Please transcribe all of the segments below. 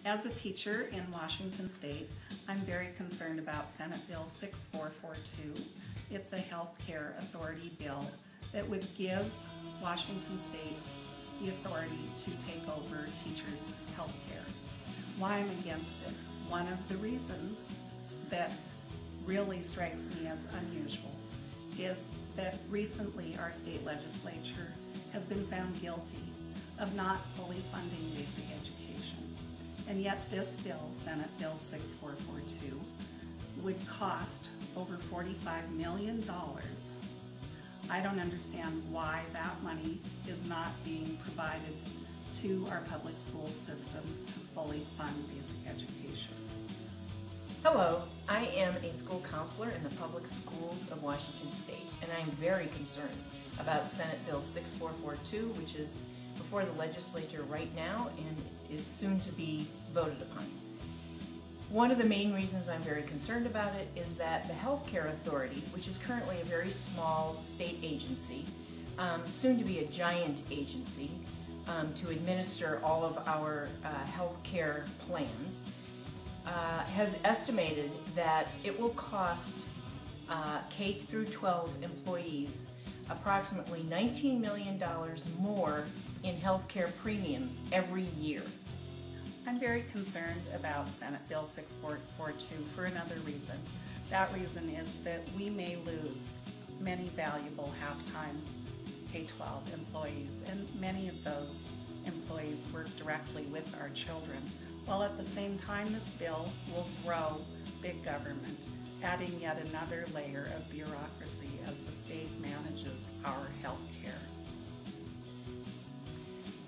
As a teacher in Washington State, I'm very concerned about Senate Bill 6442. It's a health care authority bill that would give Washington State the authority to take over teachers' health care. Why I'm against this? One of the reasons that really strikes me as unusual is that recently our state legislature has been found guilty of not fully funding basic education. And yet this bill, Senate Bill 6442, would cost over $45 million. I don't understand why that money is not being provided to our public school system to fully fund basic education. Hello, I am a school counselor in the public schools of Washington State, and I'm very concerned about Senate Bill 6442, which is before the legislature right now and is soon to be voted upon. One of the main reasons I'm very concerned about it is that the Health Care Authority, which is currently a very small state agency, soon to be a giant agency to administer all of our health care plans, has estimated that it will cost K through 12 employees approximately $19 million more in health care premiums every year. I'm very concerned about Senate Bill 6442 for another reason. That reason is that we may lose many valuable half-time K-12 employees, and many of those employees work directly with our children, while at the same time this bill will grow big government, adding yet another layer of bureaucracy as the state manages our health care.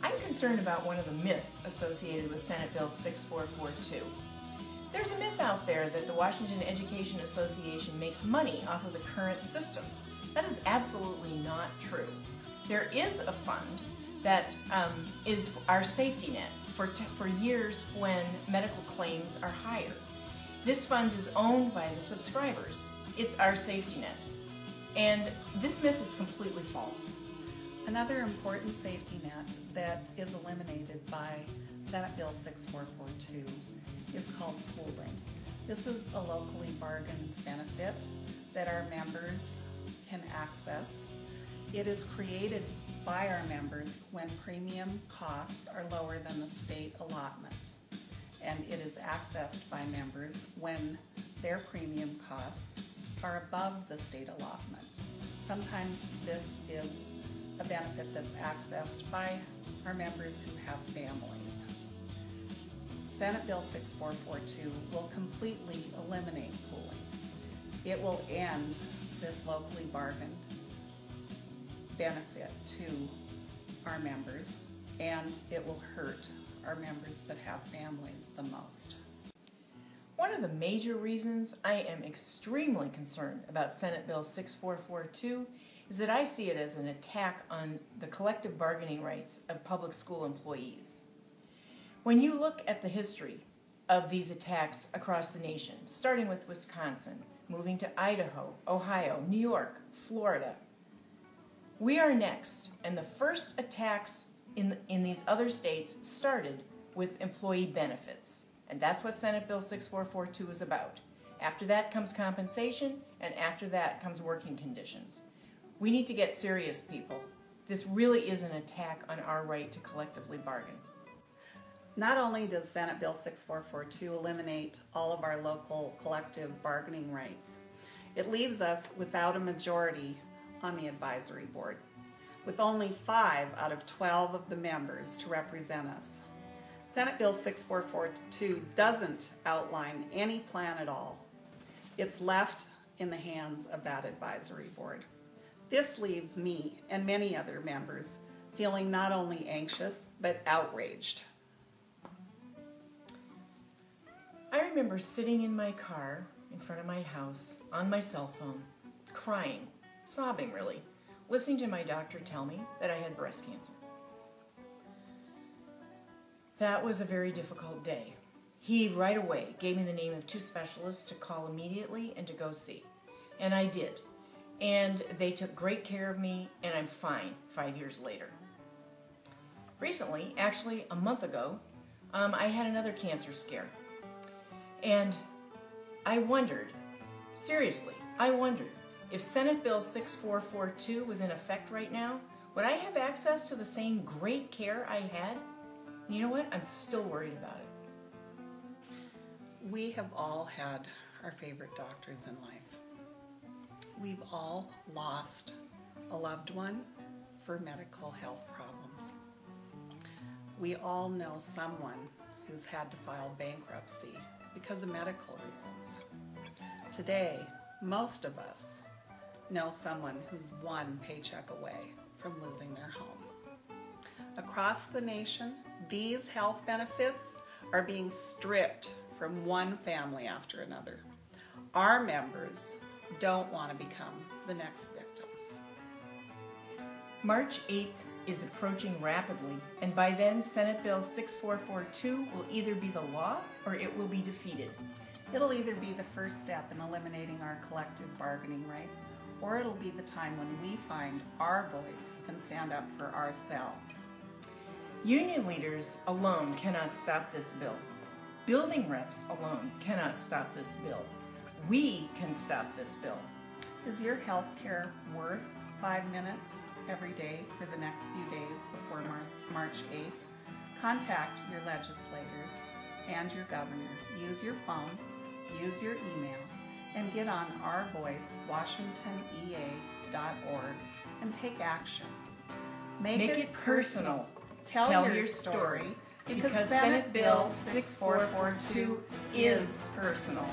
I'm concerned about one of the myths associated with Senate Bill 6442. There's a myth out there that the Washington Education Association makes money off of the current system. That is absolutely not true. There is a fund that is our safety net for years when medical claims are higher. This fund is owned by the subscribers. It's our safety net. And this myth is completely false. Another important safety net that is eliminated by Senate Bill 6442 is called pooling. This is a locally bargained benefit that our members can access. It is created by our members when premium costs are lower than the state allotment, and it is accessed by members when their premium costs are above the state allotment. Sometimes this is a benefit that's accessed by our members who have families. Senate Bill 6442 will completely eliminate pooling. It will end this locally bargained benefit to our members, and it will hurt our members that have families the most. One of the major reasons I am extremely concerned about Senate Bill 6442 is that I see it as an attack on the collective bargaining rights of public school employees. When you look at the history of these attacks across the nation, starting with Wisconsin, moving to Idaho, Ohio, New York, Florida, we are next, and the first attacks in these other states started with employee benefits, and that's what Senate Bill 6442 is about. After that comes compensation, and after that comes working conditions. We need to get serious, people. This really is an attack on our right to collectively bargain. Not only does Senate Bill 6442 eliminate all of our local collective bargaining rights, it leaves us without a majority on the advisory board, with only 5 out of 12 of the members to represent us. Senate Bill 6442 doesn't outline any plan at all. It's left in the hands of that advisory board. This leaves me and many other members feeling not only anxious, but outraged. I remember sitting in my car in front of my house on my cell phone, crying, sobbing really, listening to my doctor tell me that I had breast cancer. That was a very difficult day. He right away gave me the name of 2 specialists to call immediately and to go see. And I did. And they took great care of me, and I'm fine 5 years later. Recently, actually a month ago, I had another cancer scare. And I wondered, seriously, I wondered, if Senate Bill 6442 was in effect right now, would I have access to the same great care I had? You know what? I'm still worried about it. We have all had our favorite doctors in life. We've all lost a loved one for medical health problems. We all know someone who's had to file bankruptcy because of medical reasons. Today, most of us know someone who's one paycheck away from losing their home. Across the nation, these health benefits are being stripped from one family after another. Our members don't want to become the next victims. March 8th is approaching rapidly, and by then Senate Bill 6442 will either be the law or it will be defeated. It'll either be the first step in eliminating our collective bargaining rights, or it'll be the time when we find our voice and stand up for ourselves. Union leaders alone cannot stop this bill. Building reps alone cannot stop this bill. We can stop this bill. Is your health care worth 5 minutes every day for the next few days before March 8th? Contact your legislators and your governor. Use your phone, use your email, and get on Our Voice, WashingtonEA.org, and take action. Make it personal. Tell your story, because Senate Bill 6442 is personal.